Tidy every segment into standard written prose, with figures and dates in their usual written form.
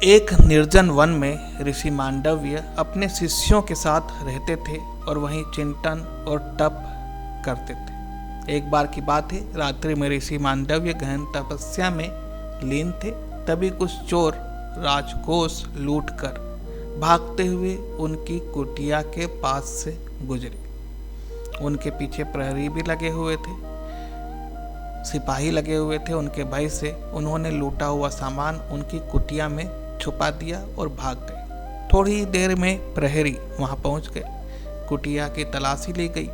एक निर्जन वन में ऋषि मांडव्य अपने शिष्यों के साथ रहते थे और वहीं चिंतन और तप करते थे। एक बार की बात है, रात्रि में ऋषि मांडव्य गहन तपस्या में लीन थे। तभी कुछ चोर राजकोष लूटकर भागते हुए उनकी कुटिया के पास से गुजरे। उनके पीछे प्रहरी भी लगे हुए थे, सिपाही लगे हुए थे। उनके भय से उन्होंने लूटा हुआ सामान उनकी कुटिया में छुपा दिया और भाग गए। थोड़ी देर में प्रहरी वहां पहुंच गए। कुटिया की तलाशी ली गई।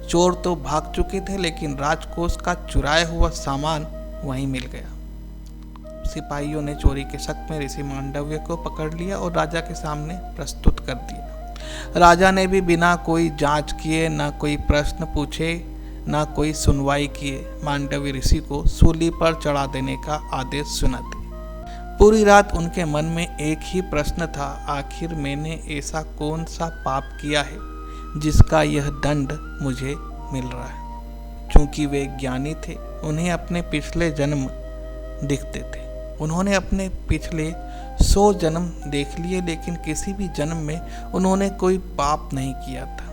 चोर तो भाग चुके थे, लेकिन राजकोष का चुराया हुआ सामान वहीं मिल गया। सिपाहियों ने चोरी के शक में ऋषि मांडव्य को पकड़ लिया और राजा के सामने प्रस्तुत कर दिया। राजा ने भी बिना कोई जांच किए, ना कोई प्रश्न पूछे, ना कोई सुनवाई किए मांडव्य ऋषि को सूली पर चढ़ा देने का आदेश सुना दिया। पूरी रात उनके मन में एक ही प्रश्न था, आखिर मैंने ऐसा कौन सा पाप किया है जिसका यह दंड मुझे मिल रहा है। क्योंकि वे ज्ञानी थे, उन्हें अपने पिछले जन्म दिखते थे। उन्होंने अपने पिछले 100 जन्म देख लिए, लेकिन किसी भी जन्म में उन्होंने कोई पाप नहीं किया था।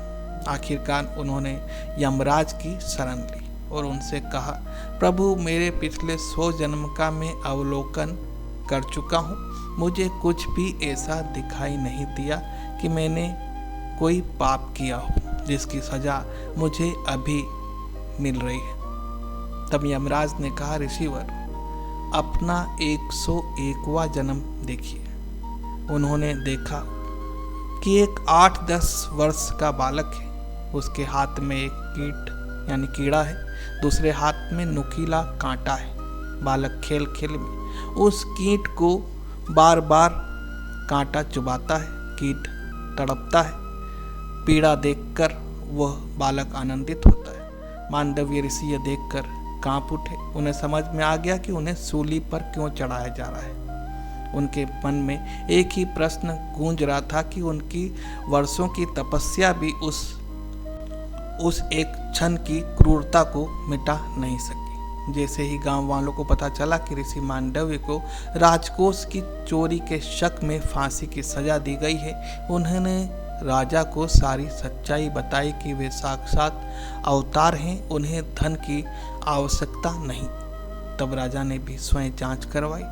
आखिरकार उन्होंने यमराज की शरण ली और उनसे कहा, प्रभु, मेरे पिछले 100 जन्म का मैं अवलोकन कर चुका हूँ। मुझे कुछ भी ऐसा दिखाई नहीं दिया कि मैंने कोई पाप किया हो जिसकी सजा मुझे अभी मिल रही है। तब यमराज ने कहा, ऋषिवर, अपना 101वां जन्म देखिए। उन्होंने देखा कि एक 8-10 वर्ष का बालक है। उसके हाथ में एक कीट यानी कीड़ा है, दूसरे हाथ में नुकीला कांटा है। बालक खेल खेल में उस कीट को बार बार कांटा चुभाता है। कीट तड़पता है। पीड़ा देखकर वह बालक आनंदित होता है। मांडव्य ऋषि यह देखकर कांप उठे। उन्हें समझ में आ गया कि उन्हें सूली पर क्यों चढ़ाया जा रहा है। उनके मन में एक ही प्रश्न गूंज रहा था कि उनकी वर्षों की तपस्या भी उस एक क्षण की क्रूरता को मिटा नहीं सकी। जैसे ही गांव वालों को पता चला कि ऋषि मांडव्य को राजकोष की चोरी के शक में फांसी की सजा दी गई है, उन्होंने राजा को सारी सच्चाई बताई कि वे साक्षात अवतार हैं, उन्हें धन की आवश्यकता नहीं। तब राजा ने भी स्वयं जांच करवाई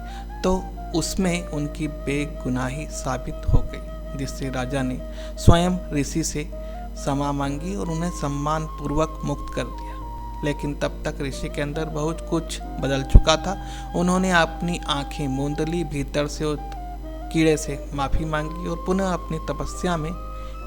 तो उसमें उनकी बेगुनाही साबित हो गई, जिससे राजा ने स्वयं ऋषि से क्षमा मांगी और उन्हें सम्मान पूर्वक मुक्त कर दिया। लेकिन तब तक ऋषि के अंदर बहुत कुछ बदल चुका था। उन्होंने अपनी आंखें मूंद ली, भीतर से उस कीड़े से माफ़ी मांगी और पुनः अपनी तपस्या में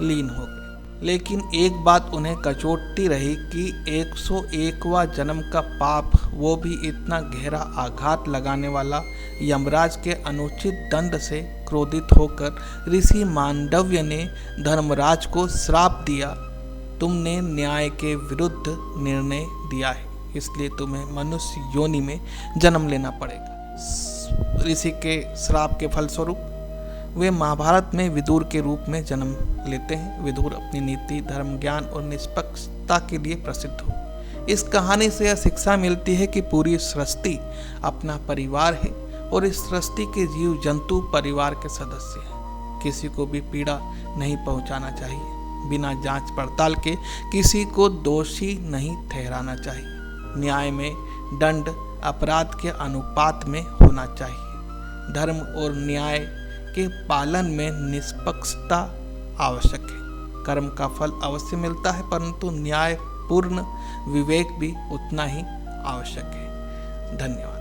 लीन हो गए। लेकिन एक बात उन्हें कचोटती रही कि 101वां जन्म का पाप, वो भी इतना गहरा आघात लगाने वाला, यमराज के अनुचित दंड से क्रोधित होकर ऋषि मांडव्य ने धर्मराज को श्राप दिया, तुमने न्याय के विरुद्ध निर्णय दिया है, इसलिए तुम्हें मनुष्य योनि में जन्म लेना पड़ेगा। ऋषि के श्राप के फलस्वरूप वे महाभारत में विदुर के रूप में जन्म लेते हैं। विदुर अपनी नीति, धर्म, ज्ञान और निष्पक्षता के लिए प्रसिद्ध हो। इस कहानी से यह शिक्षा मिलती है कि पूरी सृष्टि अपना परिवार है और इस सृष्टि के जीव जंतु परिवार के सदस्य हैं। किसी को भी पीड़ा नहीं पहुंचाना चाहिए। बिना जांच पड़ताल के किसी को दोषी नहीं ठहराना चाहिए। न्याय में दंड अपराध के अनुपात में होना चाहिए। धर्म और न्याय के पालन में निष्पक्षता आवश्यक है। कर्म का फल अवश्य मिलता है, परंतु न्यायपूर्ण विवेक भी उतना ही आवश्यक है। धन्यवाद।